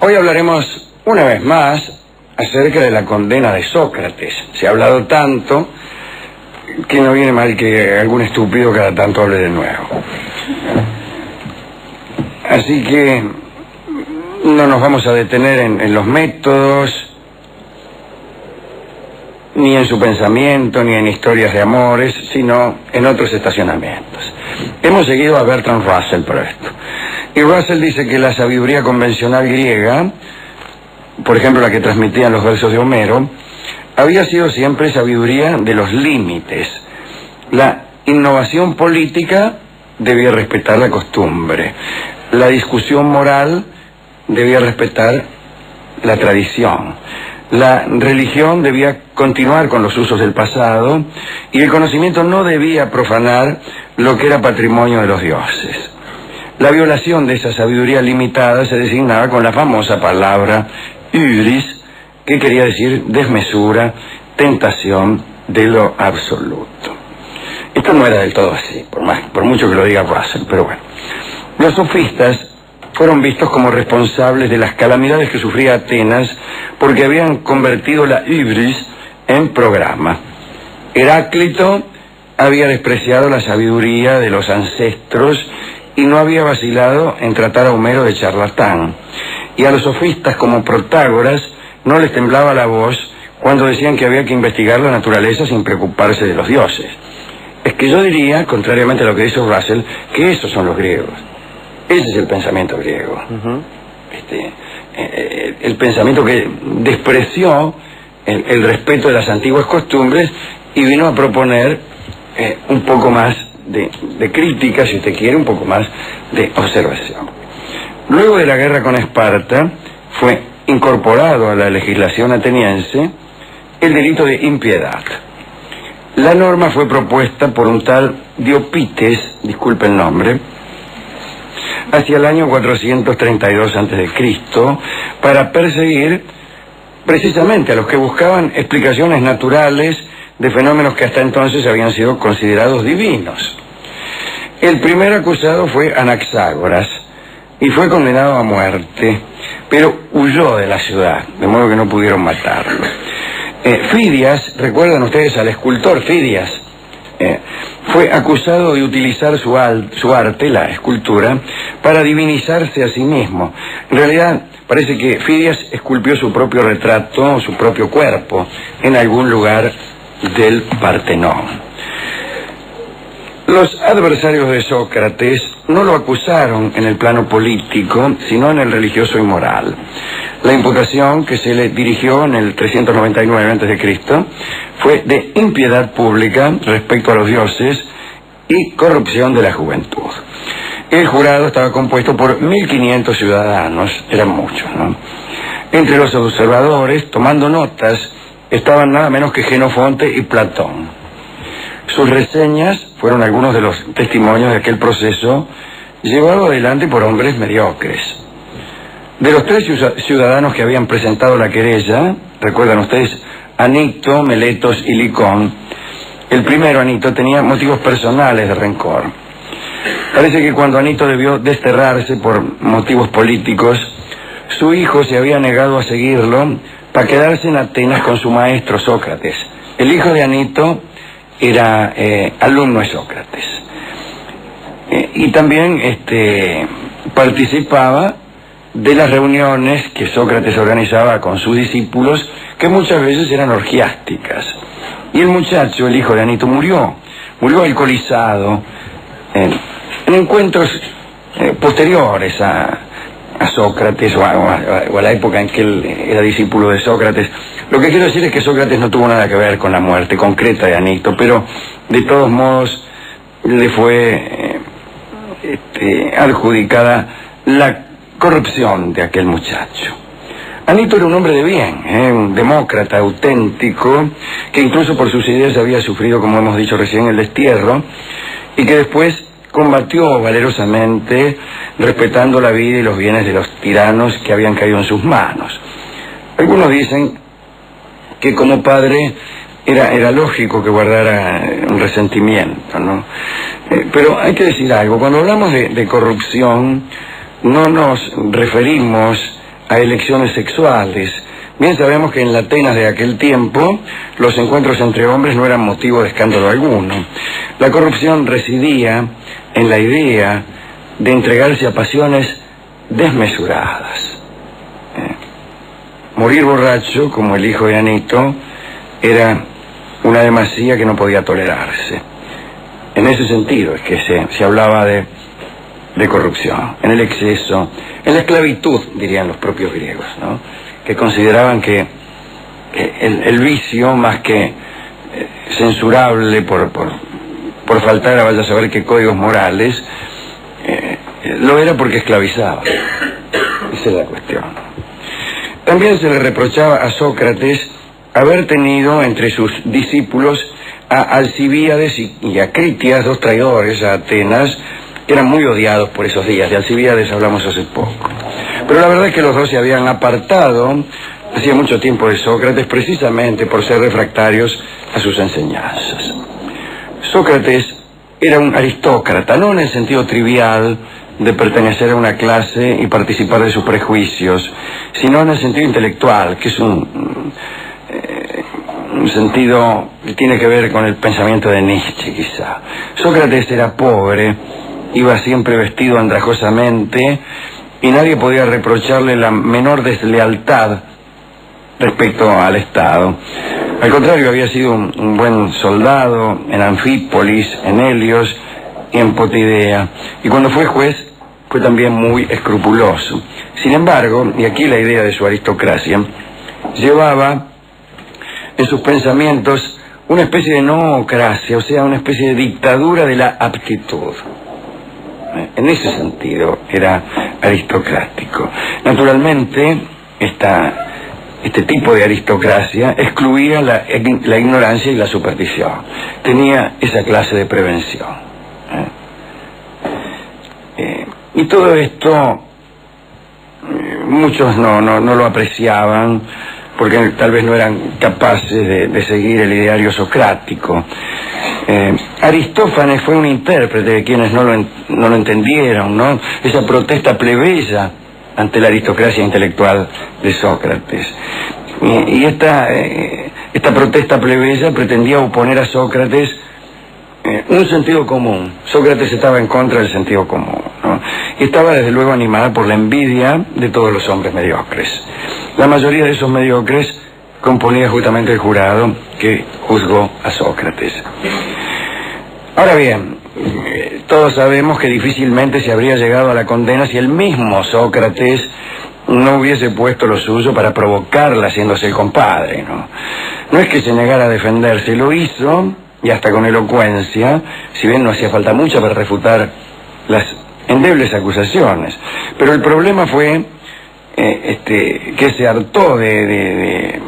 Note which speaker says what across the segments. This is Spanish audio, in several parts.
Speaker 1: Hoy hablaremos una vez más acerca de la condena de Sócrates. Se ha hablado tanto que no viene mal que algún estúpido cada tanto hable de nuevo. Así que no nos vamos a detener en los métodos, ni en su pensamiento, ni en historias de amores, sino en otros estacionamientos. Hemos seguido a Bertrand Russell por esto. Y Russell dice que la sabiduría convencional griega, por ejemplo la que transmitían los versos de Homero, había sido siempre sabiduría de los límites. La innovación política debía respetar la costumbre. La discusión moral debía respetar la tradición. La religión debía continuar con los usos del pasado y el conocimiento no debía profanar lo que era patrimonio de los dioses. La violación de esa sabiduría limitada se designaba con la famosa palabra hybris, que quería decir desmesura, tentación de lo absoluto. Esto no era del todo así, por mucho que lo diga Russell, pero bueno. Los sofistas fueron vistos como responsables de las calamidades que sufría Atenas porque habían convertido la hybris en programa. Heráclito había despreciado la sabiduría de los ancestros y no había vacilado en tratar a Homero de charlatán. Y a los sofistas como Protágoras no les temblaba la voz cuando decían que había que investigar la naturaleza sin preocuparse de los dioses. Es que yo diría, contrariamente a lo que dice Russell, que esos son los griegos. Ese es el pensamiento griego. El pensamiento que despreció el respeto de las antiguas costumbres y vino a proponer un poco más de crítica, si usted quiere, un poco más de observación. Luego de la guerra con Esparta, fue incorporado a la legislación ateniense el delito de impiedad. La norma fue propuesta por un tal Diopites, disculpe el nombre, hacia el año 432 a.C., para perseguir precisamente a los que buscaban explicaciones naturales de fenómenos que hasta entonces habían sido considerados divinos. El primer acusado fue Anaxágoras y fue condenado a muerte, pero huyó de la ciudad, de modo que no pudieron matarlo. Fidias, recuerdan ustedes al escultor Fidias, fue acusado de utilizar su arte, la escultura, para divinizarse a sí mismo. En realidad, parece que Fidias esculpió su propio retrato, su propio cuerpo, en algún lugar del Partenón. Los adversarios de Sócrates no lo acusaron en el plano político, sino en el religioso y moral. La imputación que se le dirigió en el 399 a.C. fue de impiedad pública respecto a los dioses y corrupción de la juventud. El jurado estaba compuesto por 1.500 ciudadanos, eran muchos, ¿no? Entre los observadores, tomando notas, estaban nada menos que Jenofonte y Platón. Sus reseñas fueron algunos de los testimonios de aquel proceso llevado adelante por hombres mediocres. De los 3 ciudadanos que habían presentado la querella, recuerdan ustedes, Anito, Meletos y Licón, el primero, Anito, tenía motivos personales de rencor. Parece que cuando Anito debió desterrarse por motivos políticos, su hijo se había negado a seguirlo para quedarse en Atenas con su maestro Sócrates. El hijo de Anito era alumno de Sócrates. Y también participaba de las reuniones que Sócrates organizaba con sus discípulos, que muchas veces eran orgiásticas. Y el muchacho, el hijo de Anito, murió alcoholizado en encuentros posteriores a Sócrates o a la época en que él era discípulo de Sócrates. Lo que quiero decir es que Sócrates no tuvo nada que ver con la muerte concreta de Anito, pero de todos modos le fue adjudicada la corrupción de aquel muchacho. Anito era un hombre de bien, un demócrata auténtico, que incluso por sus ideas había sufrido, como hemos dicho recién, el destierro, y que después combatió valerosamente, respetando la vida y los bienes de los tiranos que habían caído en sus manos. Algunos dicen que como padre era lógico que guardara un resentimiento, ¿no? Pero hay que decir algo, cuando hablamos de corrupción, no nos referimos a elecciones sexuales. Bien sabemos que en la Atenas de aquel tiempo los encuentros entre hombres no eran motivo de escándalo alguno. La corrupción residía en la idea de entregarse a pasiones desmesuradas. Morir borracho, como el hijo de Anito, era una demasía que no podía tolerarse. En ese sentido es que se hablaba de corrupción, en el exceso, en la esclavitud, dirían los propios griegos, ¿no? Que consideraban que el vicio, más que censurable por faltar a vaya a saber qué códigos morales, lo era porque esclavizaba. Esa es la cuestión. También se le reprochaba a Sócrates haber tenido entre sus discípulos a Alcibíades y a Critias, dos traidores a Atenas, que eran muy odiados por esos días. De Alcibíades hablamos hace poco. Pero la verdad es que los dos se habían apartado hacía mucho tiempo de Sócrates, precisamente por ser refractarios a sus enseñanzas. Sócrates era un aristócrata, no en el sentido trivial de pertenecer a una clase y participar de sus prejuicios, sino en el sentido intelectual, que es un sentido que tiene que ver con el pensamiento de Nietzsche, quizá. Sócrates era pobre, iba siempre vestido andrajosamente, y nadie podía reprocharle la menor deslealtad respecto al Estado. Al contrario, había sido un buen soldado en Anfípolis, en Helios y en Potidea, y cuando fue juez fue también muy escrupuloso. Sin embargo, y aquí la idea de su aristocracia, llevaba en sus pensamientos una especie de noocracia, o sea, una especie de dictadura de la aptitud. En ese sentido era aristocrático. Naturalmente, este tipo de aristocracia excluía la ignorancia y la superstición. Tenía esa clase de prevención. Y todo esto, muchos no lo apreciaban, porque tal vez no eran capaces de seguir el ideario socrático. Aristófanes fue un intérprete de quienes no lo entendieron, ¿no? Esa protesta plebeya ante la aristocracia intelectual de Sócrates. Y esta protesta plebeya pretendía oponer a Sócrates un sentido común. Sócrates estaba en contra del sentido común, ¿no? Y estaba desde luego animada por la envidia de todos los hombres mediocres. La mayoría de esos mediocres componía justamente el jurado que juzgó a Sócrates. Ahora bien, todos sabemos que difícilmente se habría llegado a la condena si el mismo Sócrates no hubiese puesto lo suyo para provocarla haciéndose el compadre, ¿no? No es que se negara a defenderse, lo hizo, y hasta con elocuencia, si bien no hacía falta mucho para refutar las endebles acusaciones. Pero el problema fue que se hartó del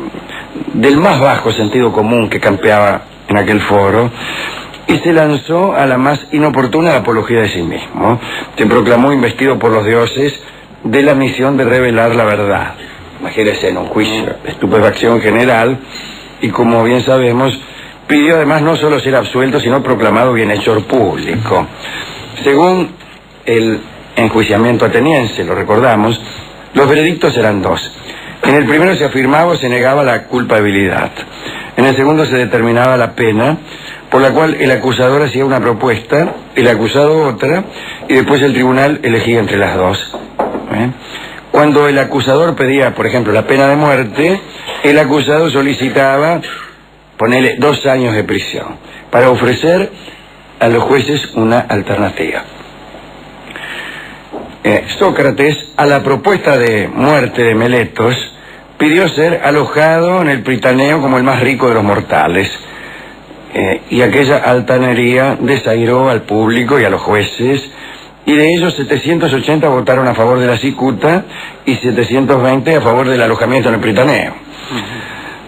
Speaker 1: más bajo sentido común que campeaba en aquel foro y se lanzó a la más inoportuna apología de sí mismo. Se proclamó investido por los dioses de la misión de revelar la verdad. Imagínense, en un juicio de estupefacción general, y como bien sabemos, pidió además no solo ser absuelto, sino proclamado bienhechor público. Según el enjuiciamiento ateniense, lo recordamos, los veredictos eran dos. En el primero se afirmaba o se negaba la culpabilidad. En el segundo se determinaba la pena, por la cual el acusador hacía una propuesta, el acusado otra, y después el tribunal elegía entre las dos. Cuando el acusador pedía, por ejemplo, la pena de muerte, el acusado solicitaba ponerle 2 años de prisión, para ofrecer a los jueces una alternativa. Sócrates, a la propuesta de muerte de Meletos, pidió ser alojado en el Pritaneo como el más rico de los mortales, y aquella altanería desairó al público y a los jueces, y de ellos 780 votaron a favor de la cicuta y 720 a favor del alojamiento en el Pritaneo.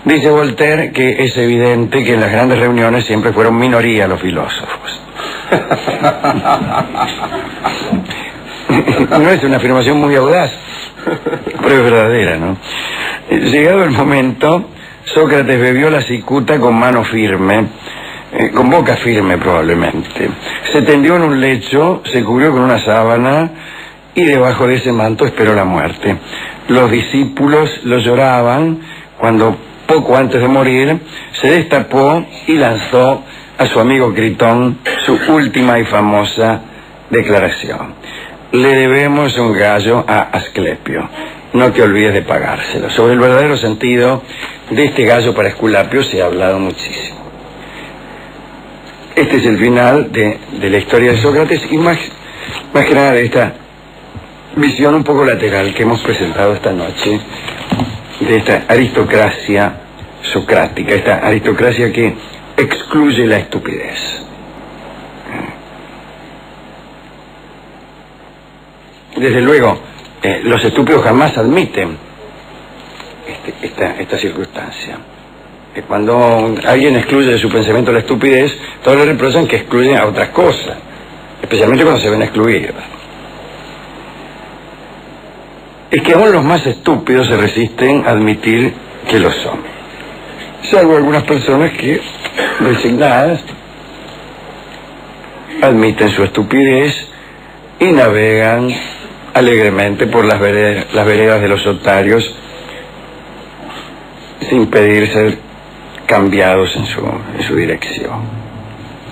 Speaker 1: Dice Voltaire que es evidente que en las grandes reuniones siempre fueron minoría los filósofos. No es una afirmación muy audaz, pero es verdadera, ¿no? Llegado el momento, Sócrates bebió la cicuta con mano firme, con boca firme probablemente. Se tendió en un lecho, se cubrió con una sábana y debajo de ese manto esperó la muerte. los discípulos lo lloraban cuando, poco antes de morir, se destapó y lanzó a su amigo Critón su última y famosa declaración: le debemos un gallo a Asclepio, no te olvides de pagárselo. Sobre el verdadero sentido de este gallo para Esculapio se ha hablado muchísimo. Este es el final de la historia de Sócrates, y más que nada de esta visión un poco lateral que hemos presentado esta noche, de esta aristocracia socrática, esta aristocracia que excluye la estupidez. Desde luego, los estúpidos jamás admiten esta circunstancia. Cuando alguien excluye de su pensamiento la estupidez, todos le reprochan que excluyen a otras cosas, especialmente cuando se ven excluidos. Es que aún los más estúpidos se resisten a admitir que lo son, salvo algunas personas que, resignadas, admiten su estupidez y navegan alegremente por las veredas de los otarios sin pedir ser cambiados en su dirección.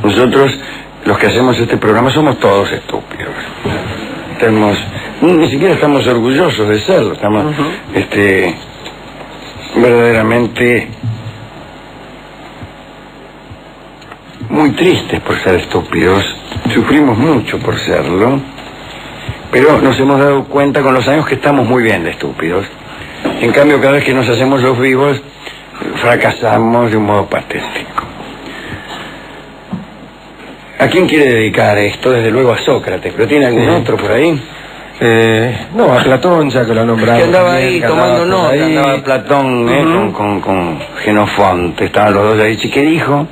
Speaker 1: Nosotros, los que hacemos este programa, somos todos estúpidos. Ni siquiera estamos orgullosos de serlo, estamos verdaderamente muy tristes por ser estúpidos, sufrimos mucho por serlo, pero nos hemos dado cuenta con los años que estamos muy bien de estúpidos. En cambio, cada vez que nos hacemos los vivos, fracasamos de un modo patético. ¿A quién quiere dedicar esto? Desde luego a Sócrates, pero ¿tiene algún otro por ahí?
Speaker 2: No, a Platón, ya que lo nombramos.
Speaker 1: Que andaba ahí tomando nota, andaba Platón con Genofonte, estaban los dos ahí. ¿Qué dijo?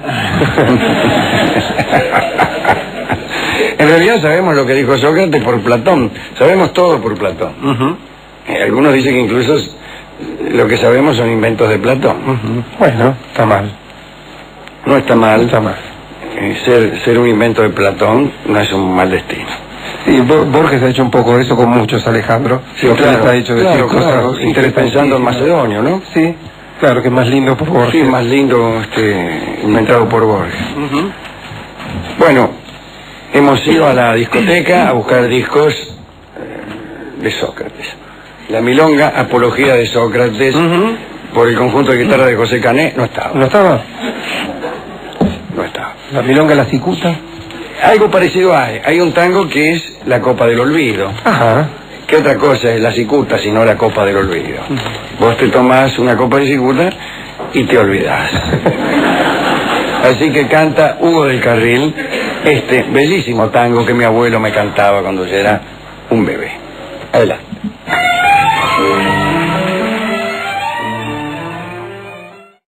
Speaker 1: En realidad sabemos lo que dijo Sócrates por Platón, sabemos todo por Platón. Algunos dicen que incluso lo que sabemos son inventos de Platón.
Speaker 2: Bueno, está mal.
Speaker 1: No está mal.
Speaker 2: Está mal.
Speaker 1: Ser un invento de Platón no es un mal destino.
Speaker 2: Sí, Borges ha hecho un poco eso con muchos, Alejandro.
Speaker 1: Sí,
Speaker 2: claro, ha hecho decir cosas
Speaker 1: pensando en Macedonio, ¿no?
Speaker 2: Sí, claro, que es más lindo por Borges.
Speaker 1: Sí, más lindo inventado por Borges. Bueno, hemos ido a la discoteca a buscar discos de Sócrates. La milonga Apología de Sócrates, por el conjunto de guitarra de José Canet, no estaba.
Speaker 2: ¿No estaba?
Speaker 1: No estaba.
Speaker 2: ¿La milonga La Cicuta?
Speaker 1: Algo parecido hay. Hay un tango que es La Copa del Olvido.
Speaker 2: Ajá.
Speaker 1: ¿Qué otra cosa es la cicuta sino la Copa del Olvido? Vos te tomás una copa de cicuta y te olvidás. Así que canta Hugo del Carril este bellísimo tango que mi abuelo me cantaba cuando yo era un bebé. Adelante.